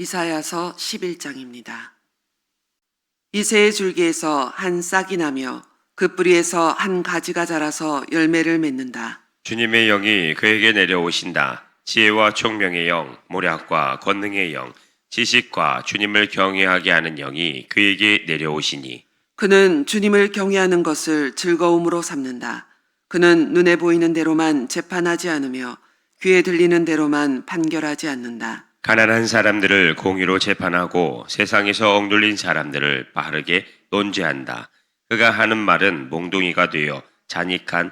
이사야서 11장입니다. 이새의 줄기에서 한 싹이 나며 그 뿌리에서 한 가지가 자라서 열매를 맺는다. 주님의 영이 그에게 내려오신다. 지혜와 총명의 영, 모략과 권능의 영, 지식과 주님을 경외하게 하는 영이 그에게 내려오시니 그는 주님을 경외하는 것을 즐거움으로 삼는다. 그는 눈에 보이는 대로만 재판하지 않으며 귀에 들리는 대로만 판결하지 않는다. 가난한 사람들을 공의로 재판하고 세상에서 억눌린 사람들을 바르게 논죄한다. 그가 하는 말은 몽둥이가 되어 잔익한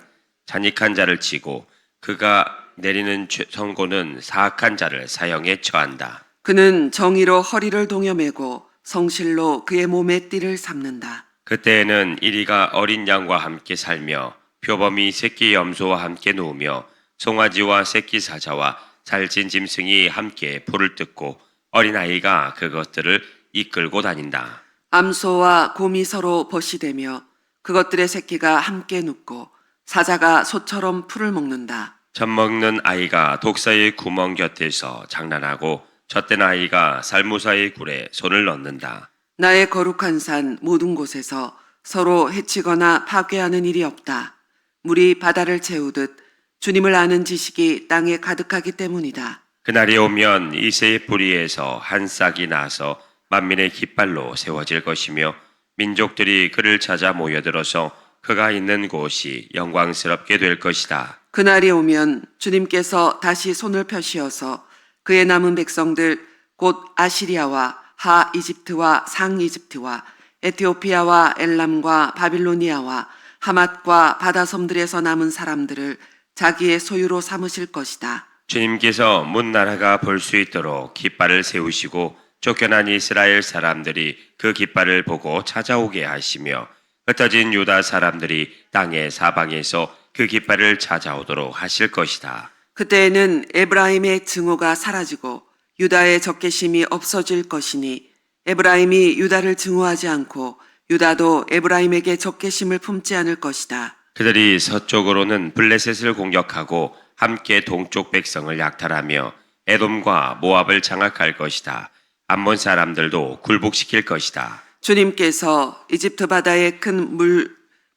자를 치고 그가 내리는 선고는 사악한 자를 사형에 처한다. 그는 정의로 허리를 동여매고 성실로 그의 몸에 띠를 삼는다. 그때에는 이리가 어린 양과 함께 살며 표범이 새끼 염소와 함께 누우며 송아지와 새끼 사자와 살찐 짐승이 함께 풀을 뜯고 어린아이가 그것들을 이끌고 다닌다. 암소와 곰이 서로 벗이되며 그것들의 새끼가 함께 눕고 사자가 소처럼 풀을 먹는다. 젖 먹는 아이가 독사의 구멍 곁에서 장난하고 젖된 아이가 살무사의 굴에 손을 넣는다. 나의 거룩한 산 모든 곳에서 서로 해치거나 파괴하는 일이 없다. 물이 바다를 채우듯 주님을 아는 지식이 땅에 가득하기 때문이다. 그날이 오면 이새의 뿌리에서 한 싹이 나서 만민의 깃발로 세워질 것이며 민족들이 그를 찾아 모여들어서 그가 있는 곳이 영광스럽게 될 것이다. 그날이 오면 주님께서 다시 손을 펴시어서 그의 남은 백성들 곧 아시리아와 하 이집트와 상 이집트와 에티오피아와 엘람과 바빌로니아와 하맛과 바다섬들에서 남은 사람들을 자기의 소유로 삼으실 것이다. 주님께서 문 나라가 볼 수 있도록 깃발을 세우시고 쫓겨난 이스라엘 사람들이 그 깃발을 보고 찾아오게 하시며 흩어진 유다 사람들이 땅의 사방에서 그 깃발을 찾아오도록 하실 것이다. 그때에는 에브라임의 증오가 사라지고 유다의 적개심이 없어질 것이니 에브라임이 유다를 증오하지 않고 유다도 에브라임에게 적개심을 품지 않을 것이다. 그들이 서쪽으로는 블레셋을 공격하고 함께 동쪽 백성을 약탈하며 에돔과 모압을 장악할 것이다. 암몬 사람들도 굴복시킬 것이다. 주님께서 이집트 바다의 큰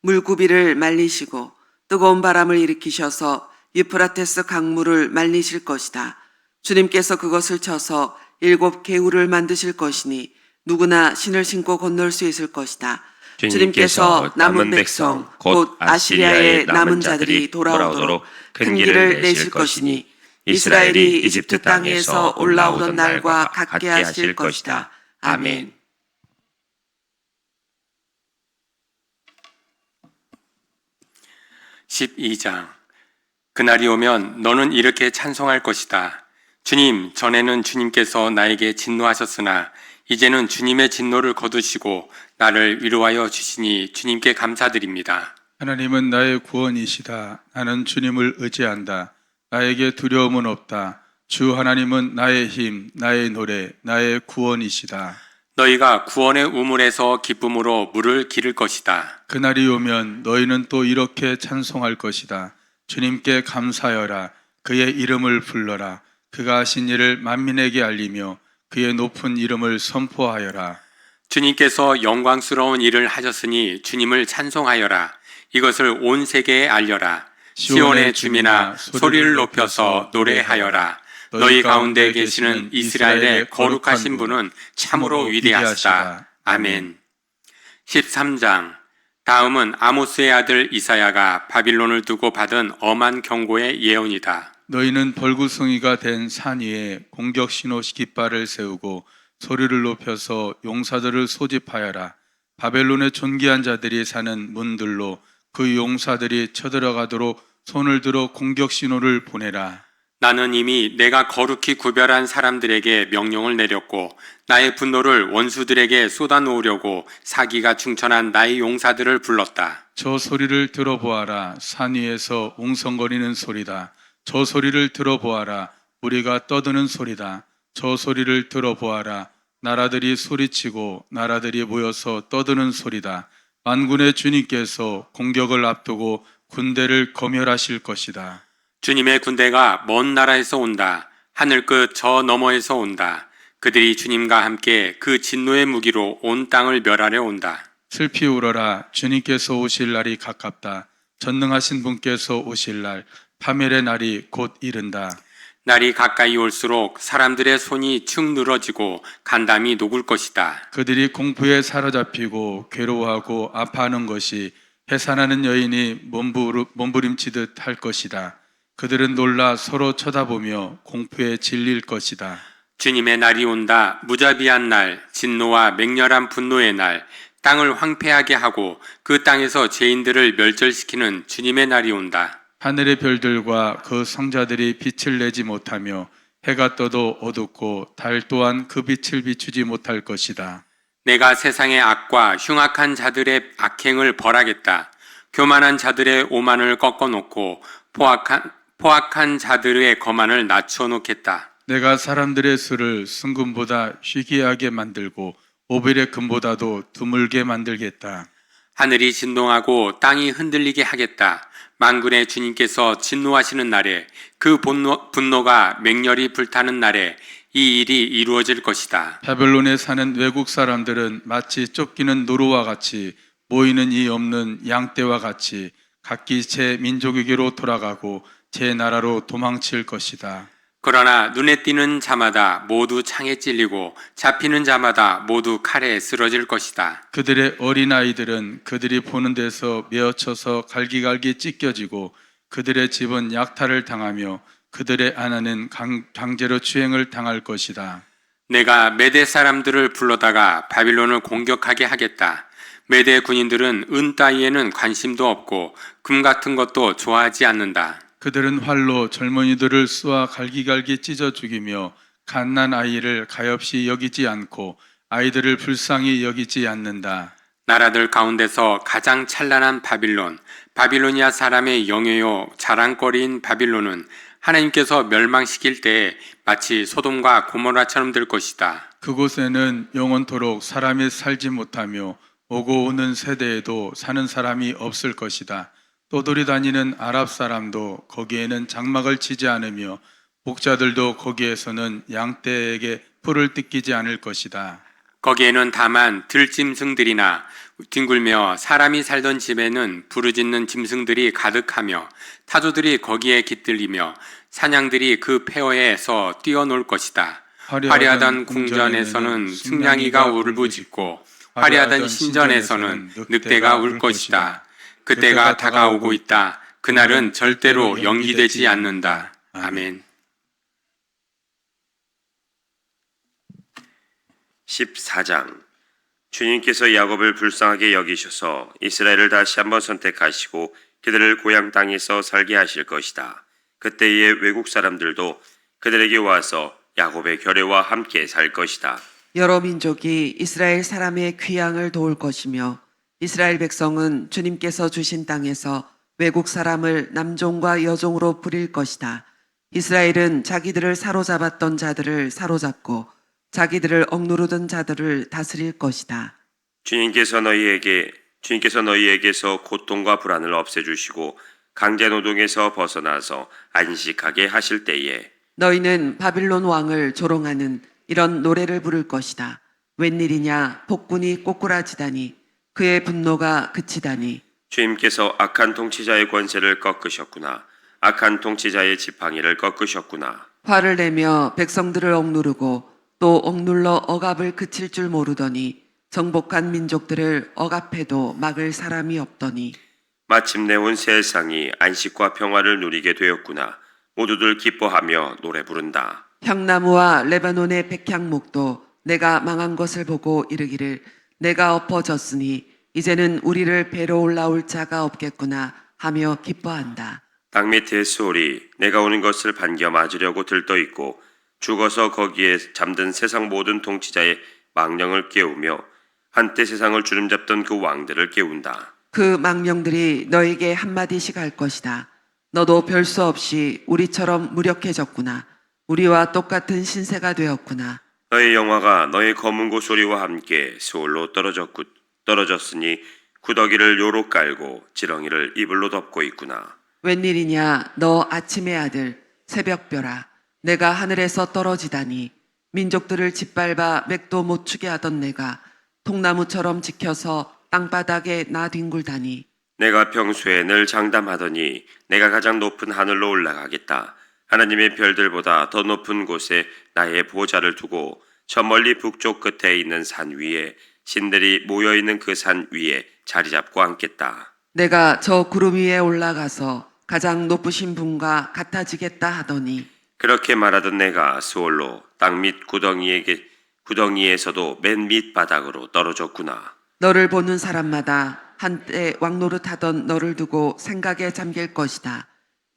물구비를 말리시고 뜨거운 바람을 일으키셔서 유프라테스 강물을 말리실 것이다. 주님께서 그것을 쳐서 7 개울을 만드실 것이니 누구나 신을 신고 건널 수 있을 것이다. 주님께서 남은 백성 곧 아시리아의 남은 자들이 돌아오도록 큰 길을 내실 것이니 이스라엘이 이집트 땅에서 올라오던 날과 같게 하실 것이다. 아멘. (12장) 그날이 오면 너는 이렇게 찬송할 것이다. 주님, 전에는 주님께서 나에게 진노하셨으나 이제는 주님의 진노를 거두시고 나를 위로하여 주시니 주님께 감사드립니다. 하나님은 나의 구원이시다. 나는 주님을 의지한다. 나에게 두려움은 없다. 주 하나님은 나의 힘, 나의 노래, 나의 구원이시다. 너희가 구원의 우물에서 기쁨으로 물을 기를 것이다. 그날이 오면 너희는 또 이렇게 찬송할 것이다. 주님께 감사하여라. 그의 이름을 불러라. 그가 하신 일을 만민에게 알리며 그의 높은 이름을 선포하여라. 주님께서 영광스러운 일을 하셨으니 주님을 찬송하여라. 이것을 온 세계에 알려라. 시온의 주민아, 소리를 높여서 노래하여라. 너희 가운데 계시는 이스라엘의 거룩하신 분은 참으로 위대하시다. 아멘. 13장. 다음은 아모스의 아들 이사야가 바빌론을 두고 받은 엄한 경고의 예언이다. 너희는 벌구덩이가 된 산 위에 공격 신호 깃발을 세우고 소리를 높여서 용사들을 소집하여라. 바벨론의 존귀한 자들이 사는 문들로 그 용사들이 쳐들어가도록 손을 들어 공격 신호를 보내라. 나는 이미 내가 거룩히 구별한 사람들에게 명령을 내렸고 나의 분노를 원수들에게 쏟아놓으려고 사기가 충천한 나의 용사들을 불렀다. 저 소리를 들어보아라. 산 위에서 웅성거리는 소리다. 저 소리를 들어보아라. 우리가 떠드는 소리다. 저 소리를 들어보아라. 나라들이 소리치고 나라들이 모여서 떠드는 소리다. 만군의 주님께서 공격을 앞두고 군대를 검열하실 것이다. 주님의 군대가 먼 나라에서 온다. 하늘 끝 저 너머에서 온다. 그들이 주님과 함께 그 진노의 무기로 온 땅을 멸하려 온다. 슬피 울어라. 주님께서 오실 날이 가깝다. 전능하신 분께서 오실 날, 파멸의 날이 곧 이른다. 날이 가까이 올수록 사람들의 손이 축 늘어지고 간담이 녹을 것이다. 그들이 공포에 사로잡히고 괴로워하고 아파하는 것이 해산하는 여인이 몸부림치듯 할 것이다. 그들은 놀라 서로 쳐다보며 공포에 질릴 것이다. 주님의 날이 온다. 무자비한 날, 진노와 맹렬한 분노의 날, 땅을 황폐하게 하고 그 땅에서 죄인들을 멸절시키는 주님의 날이 온다. 하늘의 별들과 그 성자들이 빛을 내지 못하며 해가 떠도 어둡고 달 또한 그 빛을 비추지 못할 것이다. 내가 세상의 악과 흉악한 자들의 악행을 벌하겠다. 교만한 자들의 오만을 꺾어놓고 포악한 자들의 거만을 낮추어 놓겠다. 내가 사람들의 수를 순금보다 희귀하게 만들고 오벨의 금보다도 드물게 만들겠다. 하늘이 진동하고 땅이 흔들리게 하겠다. 만군의 주님께서 진노하시는 날에 그 분노가 맹렬히 불타는 날에 이 일이 이루어질 것이다. 바벨론에 사는 외국 사람들은 마치 쫓기는 노루와 같이 모이는 이 없는 양떼와 같이 각기 제 민족에게로 돌아가고 제 나라로 도망칠 것이다. 그러나 눈에 띄는 자마다 모두 창에 찔리고 잡히는 자마다 모두 칼에 쓰러질 것이다. 그들의 어린아이들은 그들이 보는 데서 메어쳐서 갈기갈기 찢겨지고 그들의 집은 약탈을 당하며 그들의 아내는 강제로 추행을 당할 것이다. 내가 메대 사람들을 불러다가 바빌론을 공격하게 하겠다. 메대 군인들은 은 따위에는 관심도 없고 금 같은 것도 좋아하지 않는다. 그들은 활로 젊은이들을 쏘아 갈기갈기 찢어 죽이며 갓난 아이를 가엾이 여기지 않고 아이들을 불쌍히 여기지 않는다. 나라들 가운데서 가장 찬란한 바빌로니아 사람의 영예요 자랑거리인 바빌론은 하나님께서 멸망시킬 때에 마치 소돔과 고모라처럼 될 것이다. 그곳에는 영원토록 사람이 살지 못하며 오고 오는 세대에도 사는 사람이 없을 것이다. 떠돌이 다니는 아랍 사람도 거기에는 장막을 치지 않으며 목자들도 거기에서는 양떼에게 풀을 뜯기지 않을 것이다. 거기에는 다만 들짐승들이나 뒹굴며 사람이 살던 집에는 부르짖는 짐승들이 가득하며 타조들이 거기에 깃들이며 사냥들이 그 폐허에서 뛰어놀 것이다. 화려하던 궁전에서는 승냥이가 울부짖고 화려하던 신전에서는 늑대가 울 것이다. 그때가 다가오고 있다. 그날은 절대로 연기되지 않는다. 아멘. 14장. 주님께서 야곱을 불쌍하게 여기셔서 이스라엘을 다시 한번 선택하시고 그들을 고향 땅에서 살게 하실 것이다. 그때의 외국 사람들도 그들에게 와서 야곱의 결례와 함께 살 것이다. 여러 민족이 이스라엘 사람의 귀향을 도울 것이며 이스라엘 백성은 주님께서 주신 땅에서 외국 사람을 남종과 여종으로 부릴 것이다. 이스라엘은 자기들을 사로잡았던 자들을 사로잡고 자기들을 억누르던 자들을 다스릴 것이다. 주님께서 너희에게서 고통과 불안을 없애주시고 강제 노동에서 벗어나서 안식하게 하실 때에 너희는 바빌론 왕을 조롱하는 이런 노래를 부를 것이다. 웬일이냐 폭군이 꼬꾸라지다니 그의 분노가 그치다니. 주님께서 악한 통치자의 권세를 꺾으셨구나. 악한 통치자의 지팡이를 꺾으셨구나. 화를 내며 백성들을 억누르고 또 억눌러 억압을 그칠 줄 모르더니 정복한 민족들을 억압해도 막을 사람이 없더니. 마침내 온 세상이 안식과 평화를 누리게 되었구나. 모두들 기뻐하며 노래 부른다. 향나무와 레바논의 백향목도 내가 망한 것을 보고 이르기를 내가 엎어졌으니 이제는 우리를 배로 올라올 자가 없겠구나 하며 기뻐한다. 땅 밑의 소리 내가 오는 것을 반겨 맞으려고 들떠 있고 죽어서 거기에 잠든 세상 모든 통치자의 망령을 깨우며 한때 세상을 주름잡던 그 왕들을 깨운다. 그 망령들이 너에게 한마디씩 할 것이다. 너도 별 수 없이 우리처럼 무력해졌구나. 우리와 똑같은 신세가 되었구나. 너의 영화가 너의 검은고 소리와 함께 스올로 떨어졌으니 구더기를 요로 깔고 지렁이를 이불로 덮고 있구나. 웬일이냐 너 아침의 아들 새벽별아 내가 하늘에서 떨어지다니 민족들을 짓밟아 맥도 못 추게 하던 내가 통나무처럼 지켜서 땅바닥에 나뒹굴다니. 내가 평소에 늘 장담하더니 내가 가장 높은 하늘로 올라가겠다. 하나님의 별들보다 더 높은 곳에 나의 보좌를 두고 저 멀리 북쪽 끝에 있는 산 위에 신들이 모여있는 그 산 위에 자리 잡고 앉겠다. 내가 저 구름 위에 올라가서 가장 높으신 분과 같아지겠다 하더니. 그렇게 말하던 내가 스올로 땅 밑 구덩이에서도 맨 밑바닥으로 떨어졌구나. 너를 보는 사람마다 한때 왕노릇하던 너를 두고 생각에 잠길 것이다.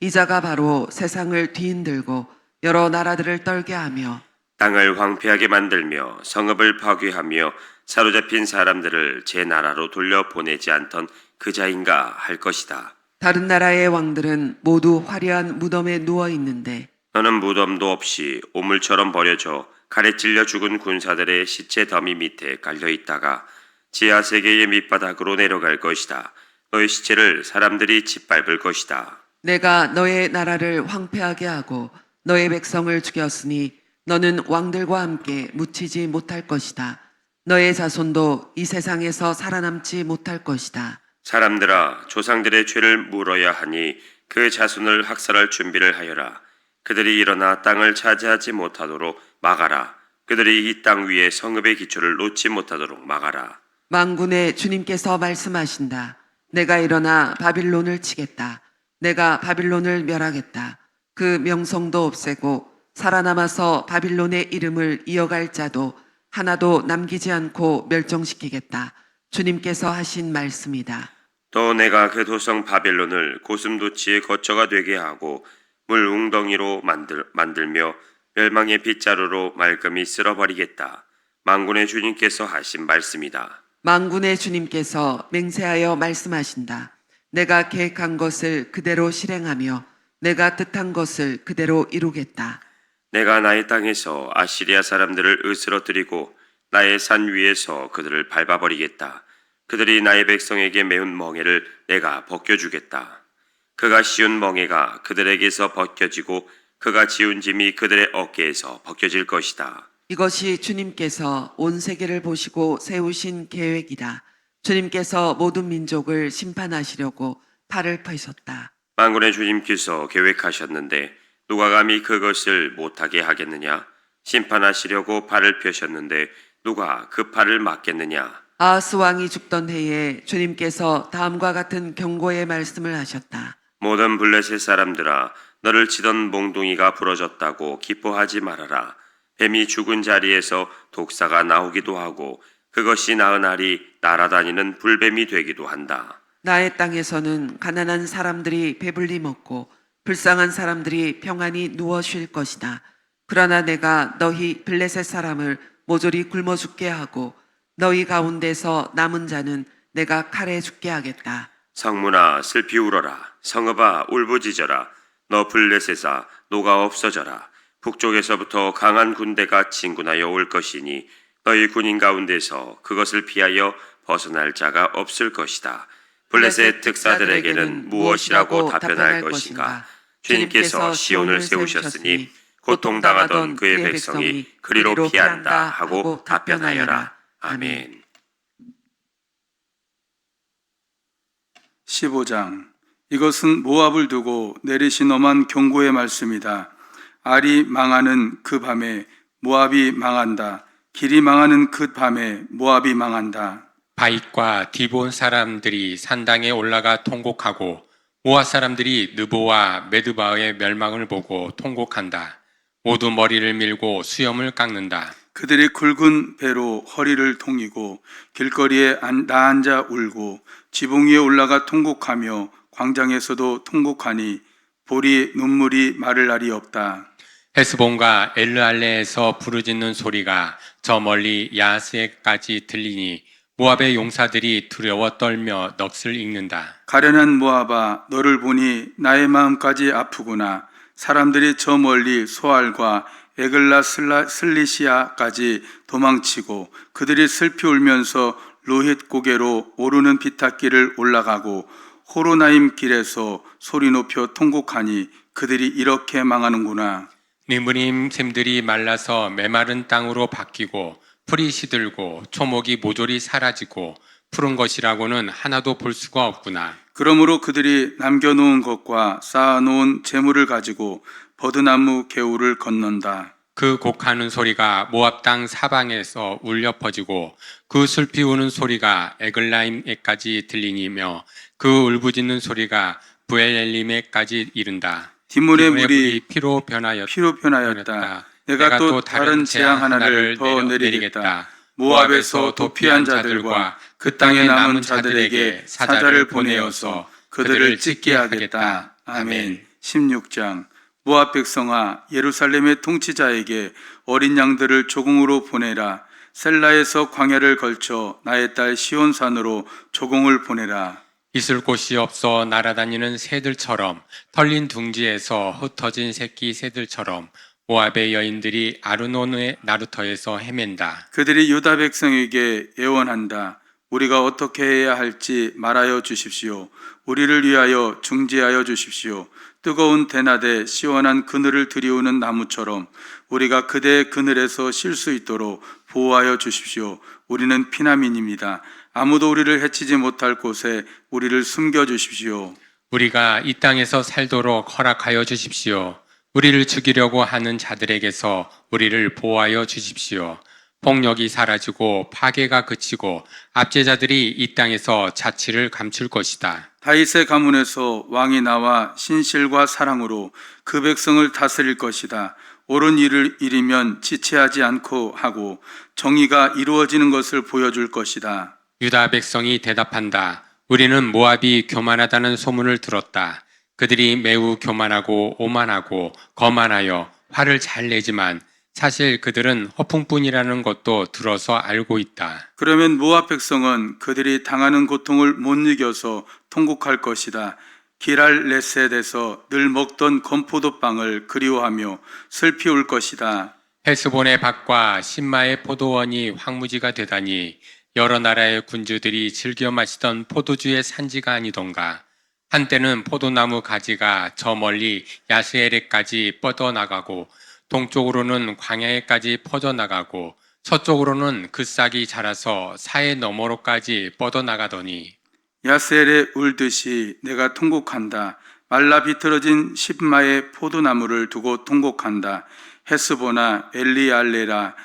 이자가 바로 세상을 뒤흔들고 여러 나라들을 떨게 하며 땅을 황폐하게 만들며 성읍을 파괴하며 사로잡힌 사람들을 제 나라로 돌려보내지 않던 그자인가 할 것이다. 다른 나라의 왕들은 모두 화려한 무덤에 누워 있는데 너는 무덤도 없이 오물처럼 버려져 칼에 찔려 죽은 군사들의 시체 더미 밑에 깔려 있다가 지하 세계의 밑바닥으로 내려갈 것이다. 너의 시체를 사람들이 짓밟을 것이다. 내가 너의 나라를 황폐하게 하고 너의 백성을 죽였으니 너는 왕들과 함께 묻히지 못할 것이다. 너의 자손도 이 세상에서 살아남지 못할 것이다. 사람들아, 조상들의 죄를 물어야 하니 그 자손을 학살할 준비를 하여라. 그들이 일어나 땅을 차지하지 못하도록 막아라. 그들이 이 땅 위에 성읍의 기초를 놓지 못하도록 막아라. 만군의 주님께서 말씀하신다. 내가 일어나 바빌론을 치겠다. 내가 바빌론을 멸하겠다. 그 명성도 없애고 살아남아서 바빌론의 이름을 이어갈 자도 하나도 남기지 않고 멸종시키겠다. 주님께서 하신 말씀이다. 또 내가 그 도성 바벨론을 고슴도치의 거처가 되게 하고 물 웅덩이로 만들며 멸망의 빗자루로 말끔히 쓸어버리겠다. 만군의 주님께서 하신 말씀이다. 만군의 주님께서 맹세하여 말씀하신다. 내가 계획한 것을 그대로 실행하며 내가 뜻한 것을 그대로 이루겠다. 내가 나의 땅에서 아시리아 사람들을 으스러뜨리고 나의 산 위에서 그들을 밟아버리겠다. 그들이 나의 백성에게 메운 멍에를 내가 벗겨주겠다. 그가 씌운 멍에가 그들에게서 벗겨지고 그가 지운 짐이 그들의 어깨에서 벗겨질 것이다. 이것이 주님께서 온 세계를 보시고 세우신 계획이다. 주님께서 모든 민족을 심판하시려고 팔을 펴셨다. 만군의 주님께서 계획하셨는데 누가 감히 그것을 못하게 하겠느냐? 심판하시려고 팔을 펴셨는데 누가 그 팔을 막겠느냐? 아하스 왕이 죽던 해에 주님께서 다음과 같은 경고의 말씀을 하셨다. 모든 블레셋 사람들아, 너를 치던 몽둥이가 부러졌다고 기뻐하지 말아라. 뱀이 죽은 자리에서 독사가 나오기도 하고 그것이 나은 알이 날아다니는 불뱀이 되기도 한다. 나의 땅에서는 가난한 사람들이 배불리 먹고 불쌍한 사람들이 평안히 누워 쉴 것이다. 그러나 내가 너희 블레셋 사람을 모조리 굶어 죽게 하고 너희 가운데서 남은 자는 내가 칼에 죽게 하겠다. 성문아 슬피 울어라. 성읍아 울부짖어라. 너 블레셋아 노가 없어져라. 북쪽에서부터 강한 군대가 진군하여 올 것이니 너희 군인 가운데서 그것을 피하여 벗어날 자가 없을 것이다. 블레셋 특사들에게는 무엇이라고 답변할 것인가? 주님께서 시온을 세우셨으니 고통당하던 그의 백성이 그리로 피한다 하고 답변하여라. 아멘. 15장. 이것은 모압을 두고 내리신 엄한 경고의 말씀이다. 알이 망하는 그 밤에 모압이 망한다. 길이 망하는 그 밤에 모압이 망한다. 바익과 디본 사람들이 산당에 올라가 통곡하고 모압 사람들이 느보와 메드바의 멸망을 보고 통곡한다. 모두 머리를 밀고 수염을 깎는다. 그들이 굵은 배로 허리를 동이고 길거리에 나앉아 울고 지붕 위에 올라가 통곡하며 광장에서도 통곡하니 보리 눈물이 마를 날이 없다. 헤스본과 엘르알레에서 부르짖는 소리가 저 멀리 야스에까지 들리니 모압의 용사들이 두려워 떨며 넋을 잃는다. 가련한 모압아, 너를 보니 나의 마음까지 아프구나. 사람들이 저 멀리 소알과 에글라 슬리시아까지 도망치고 그들이 슬피 울면서 로힛 고개로 오르는 비탈길을 올라가고 호로나임 길에서 소리 높여 통곡하니 그들이 이렇게 망하는구나. 니무림 샘들이 말라서 메마른 땅으로 바뀌고 풀이 시들고 초목이 모조리 사라지고 푸른 것이라고는 하나도 볼 수가 없구나. 그러므로 그들이 남겨놓은 것과 쌓아놓은 재물을 가지고 버드나무 개울을 건넌다. 그 곡하는 소리가 모압 땅 사방에서 울려 퍼지고 그 슬피 우는 소리가 에글라임에까지 들리니며 그 울부짖는 소리가 부엘엘림에까지 이른다. 뒷문의 물이 피로 변하였다. 피로 변하였다. 내가 또 다른 재앙 하나를 더 내리겠다. 모압에서 도피한 자들과 그 땅에 남은 자들에게 사자를 보내어서 그들을 찢게 하겠다. 아멘. 16장. 모압 백성아, 예루살렘의 통치자에게 어린 양들을 조공으로 보내라. 셀라에서 광야를 걸쳐 나의 딸 시온산으로 조공을 보내라. 있을 곳이 없어 날아다니는 새들처럼 털린 둥지에서 흩어진 새끼 새들처럼 모압의 여인들이 아르노노의 나루터에서 헤맨다. 그들이 유다 백성에게 예언한다. 우리가 어떻게 해야 할지 말하여 주십시오. 우리를 위하여 중지하여 주십시오. 뜨거운 대낮에 시원한 그늘을 들이우는 나무처럼 우리가 그대의 그늘에서 쉴 수 있도록 보호하여 주십시오. 우리는 피난민입니다. 아무도 우리를 해치지 못할 곳에 우리를 숨겨 주십시오. 우리가 이 땅에서 살도록 허락하여 주십시오. 우리를 죽이려고 하는 자들에게서 우리를 보호하여 주십시오. 폭력이 사라지고 파괴가 그치고 압제자들이 이 땅에서 자치를 감출 것이다. 다윗의 가문에서 왕이 나와 신실과 사랑으로 그 백성을 다스릴 것이다. 옳은 일을 이르면 지체하지 않고 하고 정의가 이루어지는 것을 보여줄 것이다. 유다 백성이 대답한다. 우리는 모압이 교만하다는 소문을 들었다. 그들이 매우 교만하고 오만하고 거만하여 화를 잘 내지만 사실 그들은 허풍뿐이라는 것도 들어서 알고 있다. 그러면 모압 백성은 그들이 당하는 고통을 못 이겨서 통곡할 것이다. 기랄레셋에서 늘 먹던 건포도빵을 그리워하며 슬피 울 것이다. 헬스본의 밭과 신마의 포도원이 황무지가 되다니 여러 나라의 군주들이 즐겨 마시던 포도주의 산지가 아니던가. 한때는 포도나무 가지가 저 멀리 야스에레까지 뻗어나가고 동쪽으로는 광야에까지 퍼져나가고 서쪽으로는 그 싹이 자라서 사해 너머로까지 뻗어나가더니 야셀에 울듯이 내가 통곡한다. 말라 비틀어진 십마의 포도나무를 두고 통곡한다. 헤스보나 엘리알레라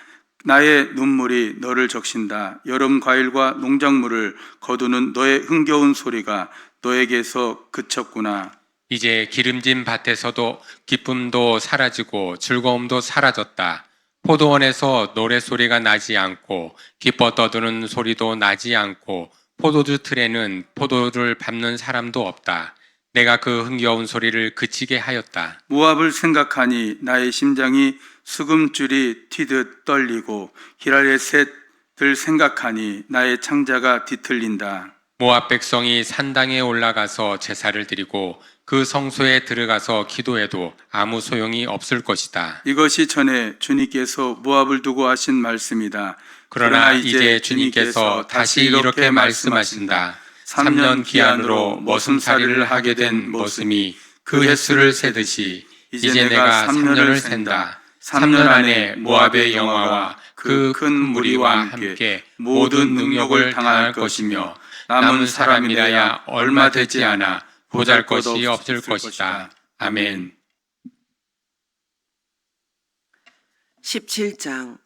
나의 눈물이 너를 적신다. 여름 과일과 농작물을 거두는 너의 흥겨운 소리가 너에게서 그쳤구나. 이제 기름진 밭에서도 기쁨도 사라지고 즐거움도 사라졌다. 포도원에서 노래소리가 나지 않고 기뻐 떠드는 소리도 나지 않고 포도주 틀에는 포도를 밟는 사람도 없다. 내가 그 흥겨운 소리를 그치게 하였다. 모압을 생각하니 나의 심장이 수금줄이 튀듯 떨리고 기랄레셋을 생각하니 나의 창자가 뒤틀린다. 모압 백성이 산당에 올라가서 제사를 드리고 그 성소에 들어가서 기도해도 아무 소용이 없을 것이다. 이것이 전에 주님께서 모압을 두고 하신 말씀이다. 그러나 이제 주님께서 다시 이렇게 말씀하신다. 3년 기한으로 머슴살이를 하게 된 머슴이 그 횟수를 세듯이 이제 내가 3년을 센다. 3년 안에 모압의 영화와 그 큰 무리와 함께 모든 능력을 당할 것이며 남은 사람이라야 얼마 되지 않아 보잘것이 없을 것이다. 아멘. 17장.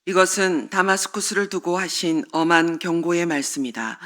이것은 다마스쿠스를 두고 하신 엄한 경고의 말씀이다.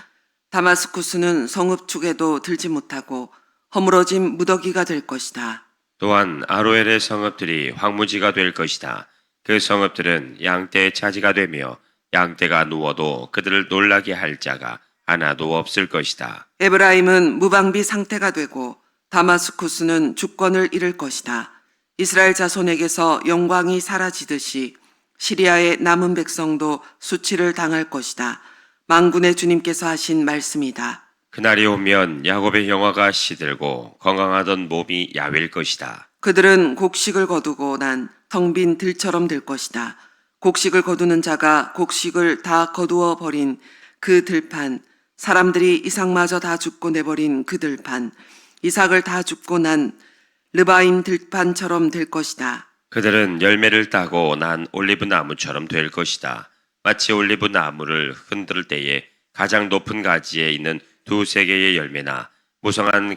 다마스쿠스는 성읍축에도 들지 못하고 허물어진 무더기가 될 것이다. 또한 아로엘의 성읍들이 황무지가 될 것이다. 그 성읍들은 양떼의 차지가 되며 양떼가 누워도 그들을 놀라게 할 자가 하나도 없을 것이다. 에브라임은 무방비 상태가 되고 다마스쿠스는 주권을 잃을 것이다. 이스라엘 자손에게서 영광이 사라지듯이 시리아의 남은 백성도 수치를 당할 것이다. 만군의 주님께서 하신 말씀이다. 그날이 오면 야곱의 영화가 시들고 건강하던 몸이 야윌 것이다. 그들은 곡식을 거두고 난 텅 빈 들처럼 될 것이다. 곡식을 거두는 자가 곡식을 다 거두어 버린 그 들판, 사람들이 이삭마저 다 줍고 내버린 그 들판, 이삭을 다 줍고 난 르바임 들판처럼 될 것이다. 그들은 열매를 따고 난 올리브 나무처럼 될 것이다. 마치 올리브 나무를 흔들 때에 가장 높은 가지에 있는 두세 개의 열매나 무성한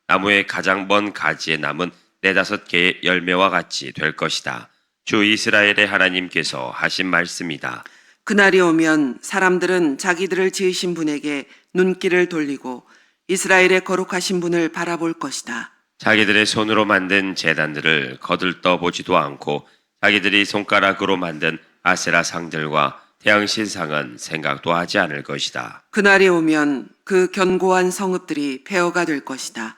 나무의 가장 먼 가지에 남은 네다섯 개의 열매와 같이 될 것이다. 주 이스라엘의 하나님께서 하신 말씀이다. 그날이 오면 사람들은 자기들을 지으신 분에게 눈길을 돌리고 이스라엘의 거룩하신 분을 바라볼 것이다. 자기들의 손으로 만든 제단들을 거들떠 보지도 않고 자기들이 손가락으로 만든 아세라 상들과 태양 신상은 생각도 하지 않을 것이다. 그날이 오면 그 견고한 성읍들이 폐허가 될 것이다.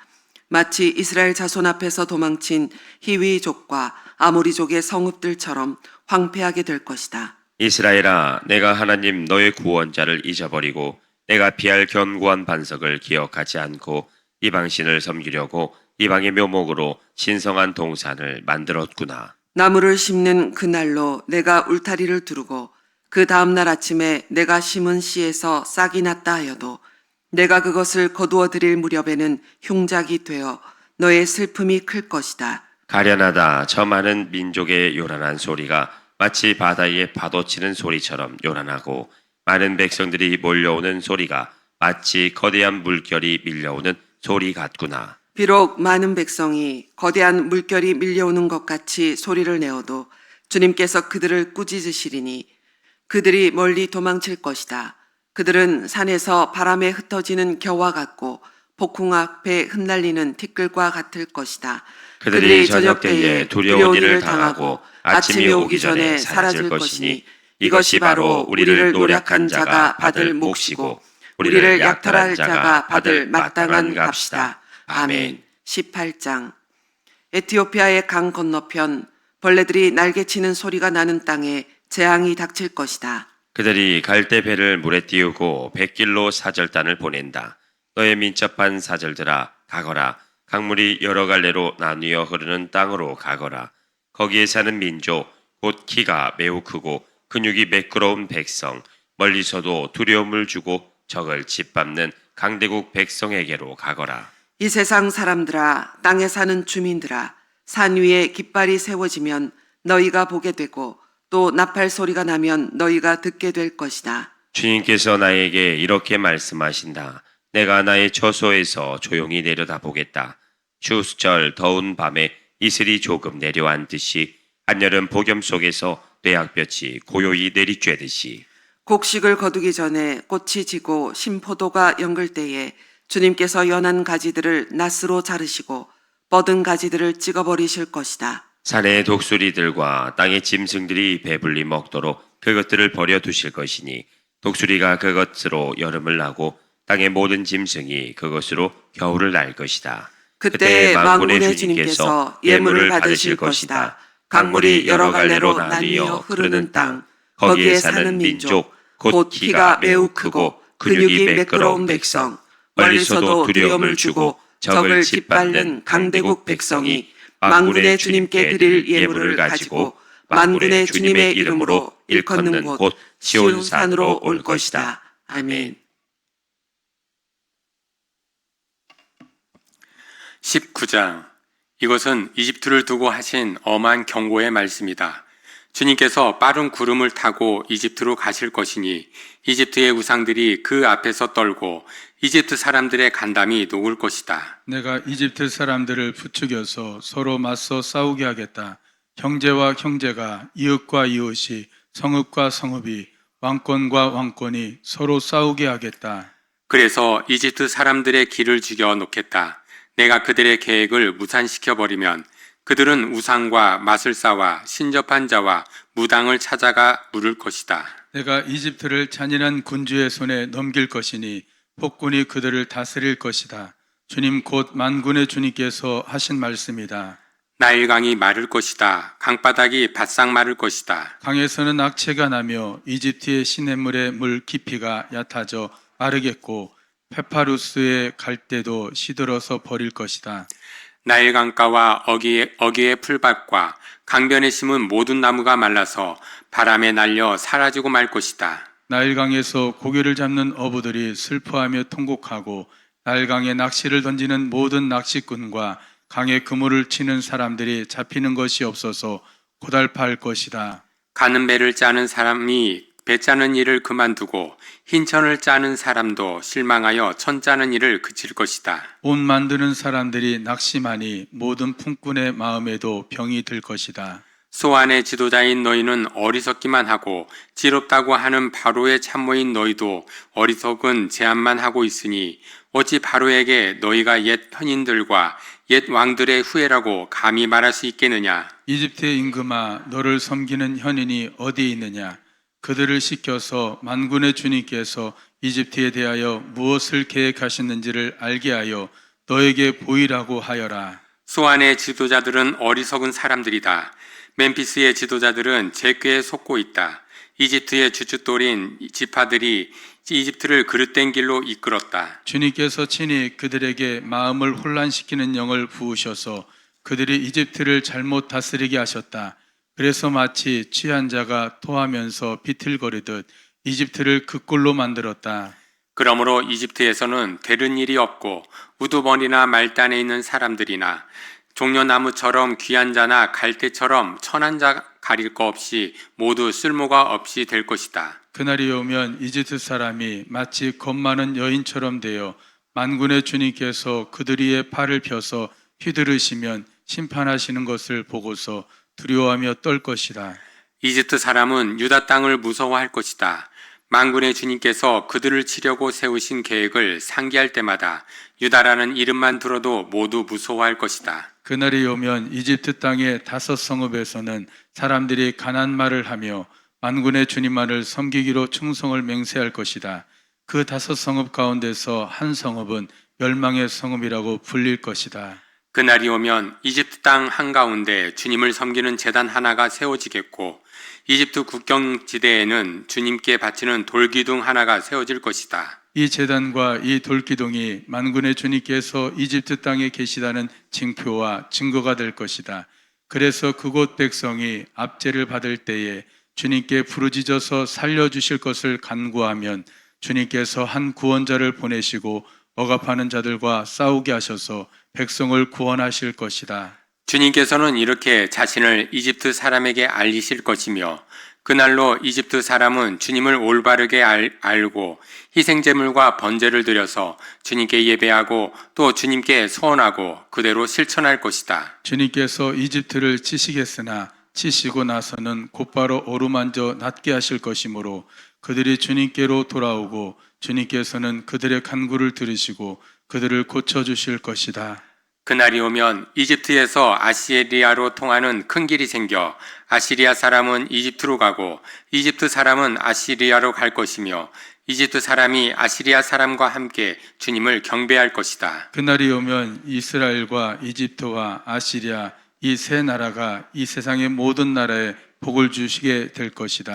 마치 이스라엘 자손 앞에서 도망친 히위족과 아모리족의 성읍들처럼 황폐하게 될 것이다. 이스라엘아, 내가 하나님 너의 구원자를 잊어버리고 내가 피할 견고한 반석을 기억하지 않고 이방신을 섬기려고 이방의 묘목으로 신성한 동산을 만들었구나. 나무를 심는 그날로 내가 울타리를 두르고 그 다음날 아침에 내가 심은 씨에서 싹이 났다 하여도 내가 그것을 거두어 드릴 무렵에는 흉작이 되어 너의 슬픔이 클 것이다. 가련하다. 저 많은 민족의 요란한 소리가 마치 바다에 파도 치는 소리처럼 요란하고 많은 백성들이 몰려오는 소리가 마치 거대한 물결이 밀려오는 소리 같구나. 비록 많은 백성이 거대한 물결이 밀려오는 것 같이 소리를 내어도 주님께서 그들을 꾸짖으시리니 그들이 멀리 도망칠 것이다. 그들은 산에서 바람에 흩어지는 겨와 같고 폭풍 앞에 흩날리는 티끌과 같을 것이다. 그들이 저녁 때에 두려운 일을 당하고 아침이 오기 전에 사라질 것이니 이것이 바로 우리를 노력한 자가 받을 몫이고 우리를 약탈한 자가 받을 마땅한 값이다. 아멘. 18장. 에티오피아의 강 건너편 벌레들이 날개치는 소리가 나는 땅에 재앙이 닥칠 것이다. 그들이 갈대 배를 물에 띄우고 백길로 사절단을 보낸다. 너의 민첩한 사절들아 가거라. 강물이 여러 갈래로 나뉘어 흐르는 땅으로 가거라. 거기에 사는 민족 곧 키가 매우 크고 근육이 매끄러운 백성 멀리서도 두려움을 주고 적을 짓밟는 강대국 백성에게로 가거라. 이 세상 사람들아, 땅에 사는 주민들아, 산 위에 깃발이 세워지면 너희가 보게 되고 또 나팔 소리가 나면 너희가 듣게 될 것이다. 주님께서 나에게 이렇게 말씀하신다. 내가 나의 처소에서 조용히 내려다보겠다. 추수절 더운 밤에 이슬이 조금 내려앉듯이 한여름 복염 속에서 뇌약볕이 고요히 내리쬐듯이 곡식을 거두기 전에 꽃이 지고 신포도가 연글 때에 주님께서 연한 가지들을 낫으로 자르시고 뻗은 가지들을 찍어버리실 것이다. 산의 독수리들과 땅의 짐승들이 배불리 먹도록 그것들을 버려두실 것이니 독수리가 그것으로 여름을 나고 땅의 모든 짐승이 그것으로 겨울을 날 것이다. 그때 만군의 주님께서 예물을 받으실 것이다. 강물이 여러 갈래로 나뉘어 흐르는 땅, 거기에 사는 민족, 곧 키가 매우 크고 근육이 매끄러운 백성, 멀리서도 두려움을 주고 적을 짓밟는 강대국 백성이 만군의 주님께 드릴 예물을 가지고 만군의 주님의 이름으로 일컫는 곳 시온산으로 올 것이다. 아멘. 19장. 이것은 이집트를 두고 하신 엄한 경고의 말씀이다. 주님께서 빠른 구름을 타고 이집트로 가실 것이니 이집트의 우상들이 그 앞에서 떨고 이집트 사람들의 간담이 녹을 것이다. 내가 이집트 사람들을 부추겨서 서로 맞서 싸우게 하겠다. 형제와 형제가 이웃과 이웃이 성읍과 성읍이 왕권과 왕권이 서로 싸우게 하겠다. 그래서 이집트 사람들의 길을 죽여 놓겠다. 내가 그들의 계획을 무산시켜버리면 그들은 우상과 마술사와 신접한 자와 무당을 찾아가 물을 것이다. 내가 이집트를 잔인한 군주의 손에 넘길 것이니 폭군이 그들을 다스릴 것이다. 주님 곧 만군의 주님께서 하신 말씀이다. 나일강이 마를 것이다. 강바닥이 바싹 마를 것이다. 강에서는 악취가 나며 이집트의 시냇물의 물 깊이가 얕아져 마르겠고 페파루스의 갈대도 시들어서 버릴 것이다. 나일강가와 어귀의 풀밭과 강변에 심은 모든 나무가 말라서 바람에 날려 사라지고 말 것이다. 나일강에서 고기를 잡는 어부들이 슬퍼하며 통곡하고 나일강에 낚시를 던지는 모든 낚시꾼과 강에 그물을 치는 사람들이 잡히는 것이 없어서 고달파할 것이다. 가는 배를 짜는 사람이 배 짜는 일을 그만두고 흰천을 짜는 사람도 실망하여 천 짜는 일을 그칠 것이다. 옷 만드는 사람들이 낙심하니 모든 품꾼의 마음에도 병이 들 것이다. 소안의 지도자인 너희는 어리석기만 하고 지롭다고 하는 바로의 참모인 너희도 어리석은 제안만 하고 있으니 어찌 바로에게 너희가 옛 현인들과 옛 왕들의 후예라고 감히 말할 수 있겠느냐. 이집트의 임금아, 너를 섬기는 현인이 어디 있느냐? 그들을 시켜서 만군의 주님께서 이집트에 대하여 무엇을 계획하셨는지를 알게 하여 너에게 보이라고 하여라. 소안의 지도자들은 어리석은 사람들이다. 멤피스의 지도자들은 제 꾀에 속고 있다. 이집트의 주춧돌인 지파들이 이집트를 그릇된 길로 이끌었다. 주님께서 친히 그들에게 마음을 혼란시키는 영을 부으셔서 그들이 이집트를 잘못 다스리게 하셨다. 그래서 마치 취한 자가 토하면서 비틀거리듯 이집트를 그 꼴로 만들었다. 그러므로 이집트에서는 되는 일이 없고 우두머리나 말단에 있는 사람들이나 종려나무처럼 귀한 자나 갈대처럼 천한 자 가릴 거 없이 모두 쓸모가 없이 될 것이다. 그날이 오면 이집트 사람이 마치 겁 많은 여인처럼 되어 만군의 주님께서 그들 위에 팔을 펴서 휘두르시면 심판하시는 것을 보고서 두려워하며 떨 것이다. 이집트 사람은 유다 땅을 무서워할 것이다. 만군의 주님께서 그들을 치려고 세우신 계획을 상기할 때마다 유다라는 이름만 들어도 모두 무서워할 것이다. 그날이 오면 이집트 땅의 5 성읍에서는 사람들이 가난 말을 하며 만군의 주님만을 섬기기로 충성을 맹세할 것이다. 그 5 성읍 가운데서 한 성읍은 멸망의 성읍이라고 불릴 것이다. 그날이 오면 이집트 땅 한가운데 주님을 섬기는 제단 하나가 세워지겠고 이집트 국경지대에는 주님께 바치는 돌기둥 하나가 세워질 것이다. 이 제단과 이 돌기둥이 만군의 주님께서 이집트 땅에 계시다는 징표와 증거가 될 것이다. 그래서 그곳 백성이 압제를 받을 때에 주님께 부르짖어서 살려주실 것을 간구하면 주님께서 한 구원자를 보내시고 억압하는 자들과 싸우게 하셔서 백성을 구원하실 것이다. 주님께서는 이렇게 자신을 이집트 사람에게 알리실 것이며 그날로 이집트 사람은 주님을 올바르게 알고 희생제물과 번제를 드려서 주님께 예배하고 또 주님께 소원하고 그대로 실천할 것이다. 주님께서 이집트를 치시겠으나 치시고 나서는 곧바로 어루만져 낫게 하실 것이므로 그들이 주님께로 돌아오고 주님께서는 그들의 간구를 들으시고 그들을 고쳐주실 것이다. 그날이 오면 이집트에서 아시리아로 통하는 큰 길이 생겨 아시리아 사람은 이집트로 가고 이집트 사람은 아시리아로 갈 것이며 이집트 사람이 아시리아 사람과 함께 주님을 경배할 것이다. 그날이 오면 이스라엘과 이집트와 아시리아 이 세 나라가 이 세상의 모든 나라에 복을 주시게 될 것이다.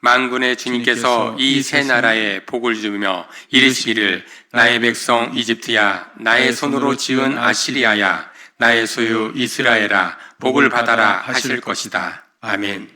만군의 주님께서 이 세 나라에 복을 주며 이르시기를 나의 백성 이집트야 나의 손으로 지은 아시리아야 나의 소유 이스라엘아 복을 받아라 하실 것이다. 아멘.